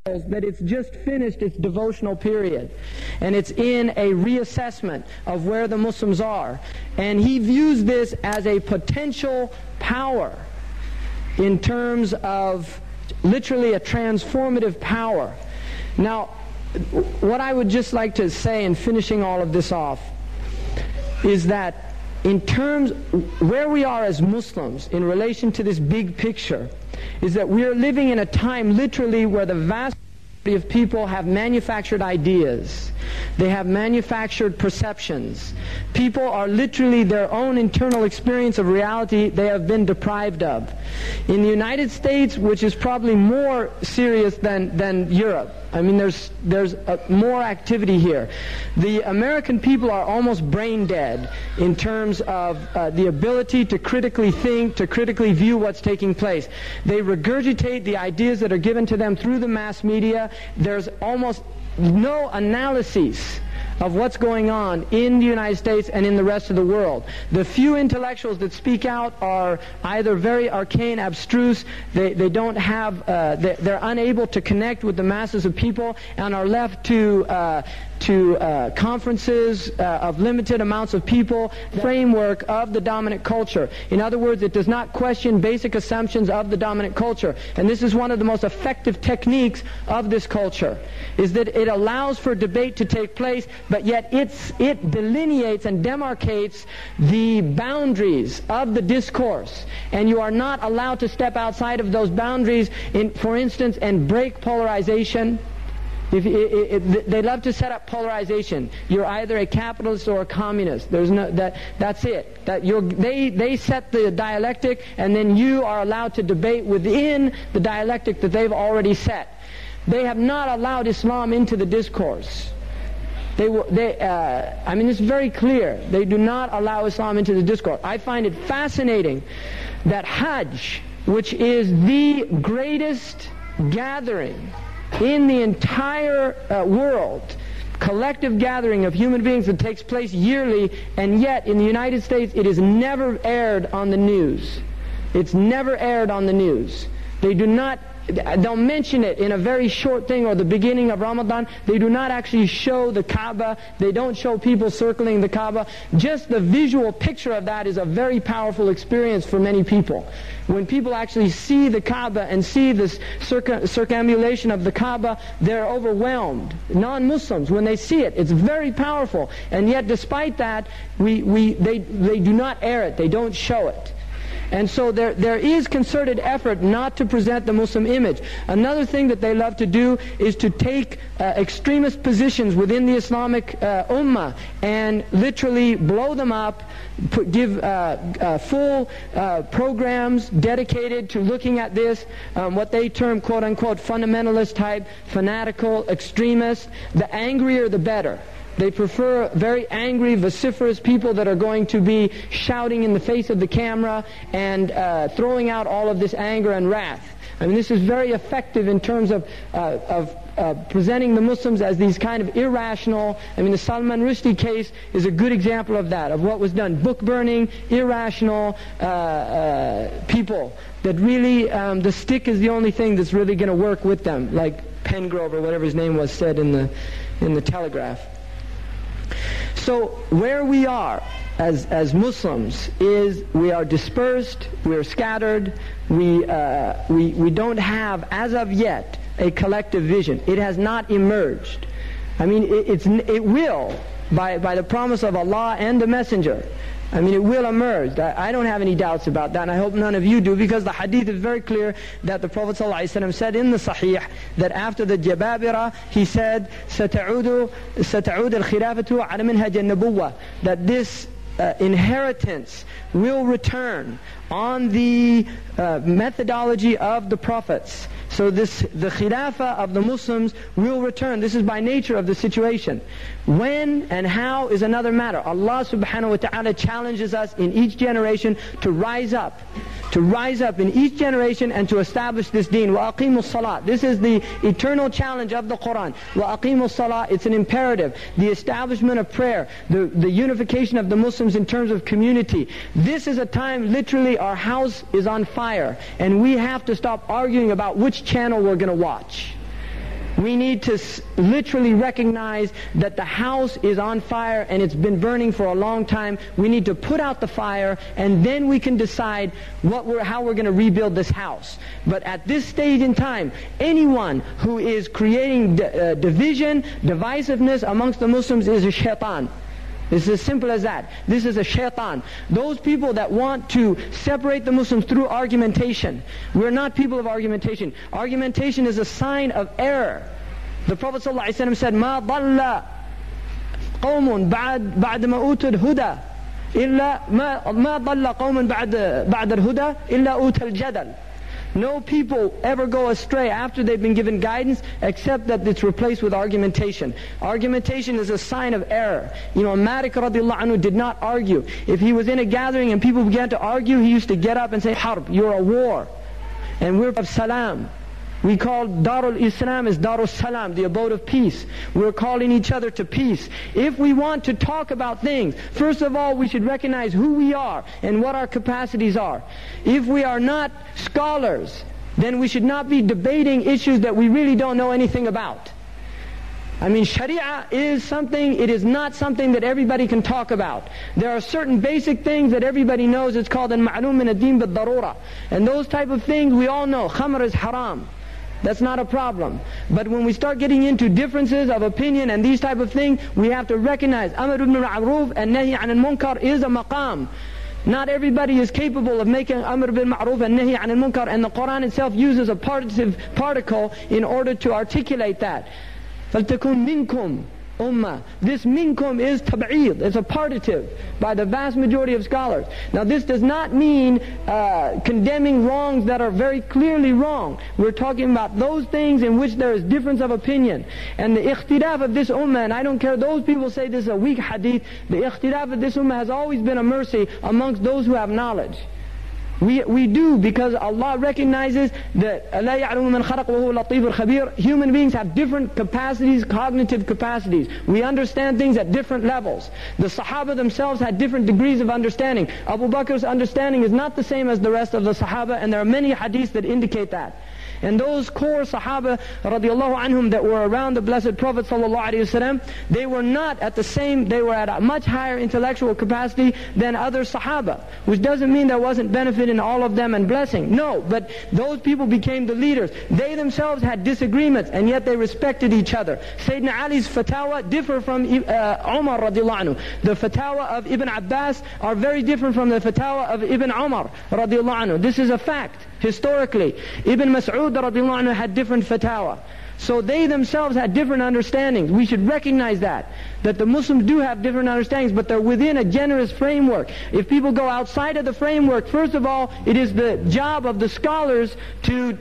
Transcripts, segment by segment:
that it's just finished its devotional period, and it's in a reassessment of where the Muslims are. And he views this as a potential power in terms of literally a transformative power. Now, what I would just like to say in finishing all of this off is that in terms where we are as Muslims in relation to this big picture is that we are living in a time literally where the vast majority of people have manufactured ideas. They have manufactured perceptions. People are literally their own internal experience of reality they have been deprived of. In the United States, which is probably more serious than Europe, I mean, there's more activity here. The American people are almost brain dead in terms of the ability to critically think, to critically view what's taking place. They regurgitate the ideas that are given to them through the mass media. There's almost no analyses of what's going on in the United States and in the rest of the world. The few intellectuals that speak out are either very arcane, abstruse, they don't have, they're unable to connect with the masses of people and are left to conferences of limited amounts of people, the framework of the dominant culture. In other words, it does not question basic assumptions of the dominant culture. And this is one of the most effective techniques of this culture, is that it allows for debate to take place, but yet it delineates and demarcates the boundaries of the discourse. And you are not allowed to step outside of those boundaries, for instance, and break polarization. They love to set up polarization. You're either a capitalist or a communist. There's no that's it. They set the dialectic, and then you are allowed to debate within the dialectic that they've already set. They have not allowed Islam into the discourse. I mean, it's very clear. They do not allow Islam into the discourse. I find it fascinating that Hajj, which is the greatest gathering in the entire world, collective gathering of human beings that takes place yearly, and yet in the United States it is never aired on the news. It's never aired on the news. They'll mention it in a very short thing, or the beginning of Ramadan. They do not actually show the Kaaba. They don't show people circling the Kaaba. Just the visual picture of that is a very powerful experience for many people. When people actually see the Kaaba and see this circumambulation of the Kaaba, they're overwhelmed. Non-Muslims, when they see it, it's very powerful. And yet despite that, they do not air it. They don't show it. And so there is concerted effort not to present the Muslim image. Another thing that they love to do is to take extremist positions within the Islamic Ummah and literally blow them up, give full programs dedicated to looking at this, what they term quote-unquote fundamentalist type, fanatical, extremist. The angrier the better. They prefer very angry, vociferous people that are going to be shouting in the face of the camera and throwing out all of this anger and wrath. I mean, this is very effective in terms of presenting the Muslims as these kind of irrational. I mean, the Salman Rushdie case is a good example of that, of what was done. Book burning, irrational people that really, the stick is the only thing that's really going to work with them, like Pengrove or whatever his name was said in the Telegraph. So where we are as Muslims is we are dispersed, we are scattered, we don't have, as of yet, a collective vision. It has not emerged. I mean, it will, by the promise of Allah and the Messenger. I mean, it will emerge. I don't have any doubts about that, and I hope none of you do, because the hadith is very clear that the Prophet ﷺ said in the Sahih that after the Jababira, he said, سَتَعُودُ الْخِلَافَةُ عَلَى مِنْهَجِ النَّبُوَّةِ, that this inheritance will return on the methodology of the prophets. So the Khilafah of the Muslims will return. This is by nature of the situation. When and how is another matter. Allah subhanahu wa ta'ala challenges us in each generation to rise up in each generation and to establish this deen. وَأَقِيمُوا الصَّلَاةِ. This is the eternal challenge of the Quran. وَأَقِيمُوا الصَّلَاةِ. It's an imperative. The establishment of prayer, the unification of the Muslims in terms of community. This is a time, literally, our house is on fire, and we have to stop arguing about which channel we're going to watch. We need to literally recognize that the house is on fire and it's been burning for a long time. We need to put out the fire, and then we can decide how we're going to rebuild this house. But at this stage in time, anyone who is creating division, divisiveness amongst the Muslims is a shaitan. It's as simple as that. This is a shaitan. Those people that want to separate the Muslims through argumentation, we're not people of argumentation. Argumentation is a sign of error. The Prophet ﷺ said, مَا ضَلَّ قَوْمٌ بَعْدَ مَا أُوتُوا الْهُدَى إِلَّا مَا ضَلَّ قَوْمٌ بَعْدَ الْهُدَى إِلَّا أُوتَى الْجَدَلِ. No people ever go astray after they've been given guidance, except that it's replaced with argumentation. Argumentation is a sign of error. Malik radiallahu anhu did not argue. If he was in a gathering and people began to argue, he used to get up and say, Harb, you're a war. And we're of salam. We call Darul Islam is Darul Salam, the abode of peace. We're calling each other to peace. If we want to talk about things, first of all, we should recognize who we are and what our capacities are. If we are not scholars, then we should not be debating issues that we really don't know anything about. Sharia is something, it is not something that everybody can talk about. There are certain basic things that everybody knows. It's called al-ma'lum min ad-din bid-darura. And those type of things we all know. Khamr is haram. That's not a problem. But when we start getting into differences of opinion and these type of things, we have to recognize Amr ibn al-Ma'ruf and Nahi an al-Munkar is a maqam. Not everybody is capable of making Amr bil Ma'ruf and Nahi an al-Munkar, and the Quran itself uses a particle in order to articulate that. فَلْتَكُنْ مِنْكُمْ ummah. This minkum is tab'id, it's a partitive by the vast majority of scholars. Now this does not mean condemning wrongs that are very clearly wrong. We're talking about those things in which there is difference of opinion. And the ikhtilaf of this ummah, and I don't care, those people say this is a weak hadith, the ikhtilaf of this ummah has always been a mercy amongst those who have knowledge. We do, because Allah recognizes that أَلَا يَعْلَمُ مَنْ خَلَقَ وَهُوَ اللَّطِيفُ الْخَبِيرُ. Human beings have different capacities, cognitive capacities. We understand things at different levels. The Sahaba themselves had different degrees of understanding. Abu Bakr's understanding is not the same as the rest of the Sahaba, and there are many hadiths that indicate that. And those core Sahaba radiallahu anhum that were around the Blessed Prophet sallallahu alaihi wasallam, they were not at the same, they were at a much higher intellectual capacity than other Sahaba. Which doesn't mean there wasn't benefit in all of them and blessing. No, but those people became the leaders. They themselves had disagreements, and yet they respected each other. Sayyidina Ali's fatwa differ from Umar radiallahu anhu. The fatwa of Ibn Abbas are very different from the fatwa of Ibn Umar radiallahu anhu. This is a fact. Historically, Ibn Mas'ud radiallahu anhu had different fatwa. So they themselves had different understandings. We should recognize that the Muslims do have different understandings, but they're within a generous framework. If people go outside of the framework, first of all, it is the job of the scholars, to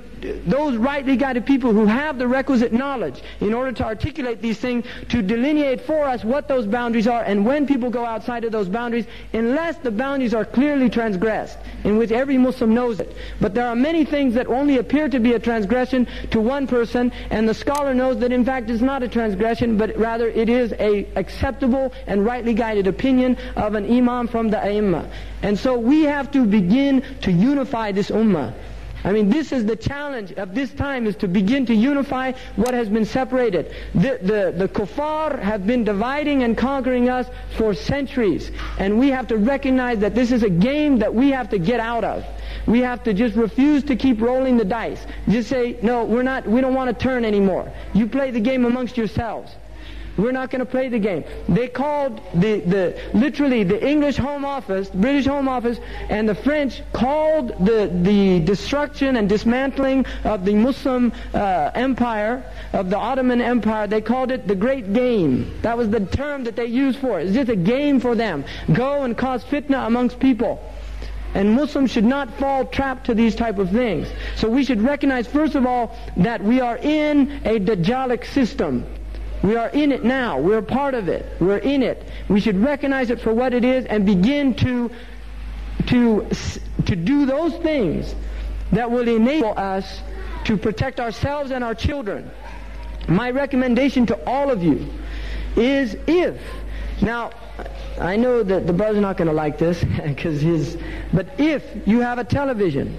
those rightly guided people who have the requisite knowledge in order to articulate these things, to delineate for us what those boundaries are, and when people go outside of those boundaries, unless the boundaries are clearly transgressed, in which every Muslim knows it. But there are many things that only appear to be a transgression to one person, and the scholar knows that in fact it's not a transgression, but rather it is a acceptable and rightly guided opinion of an imam from the A'immah. And so we have to begin to unify this ummah. This is the challenge of this time, is to begin to unify what has been separated. The kuffar have been dividing and conquering us for centuries. And we have to recognize that this is a game that we have to get out of. We have to just refuse to keep rolling the dice. Just say, no, we don't want to turn anymore. You play the game amongst yourselves. We're not going to play the game. They called literally the English Home Office, British Home Office, and the French called the destruction and dismantling of the Muslim empire, of the Ottoman Empire, they called it the Great Game. That was the term that they used for it. It's just a game for them. Go and cause fitna amongst people. And Muslims should not fall trapped to these type of things. So we should recognize, first of all, that we are in a Dajjalic system. We are in it now. We're a part of it. We're in it. We should recognize it for what it is and begin to do those things that will enable us to protect ourselves and our children. My recommendation to all of you is, now I know that the brother's not going to like this, but if you have a television,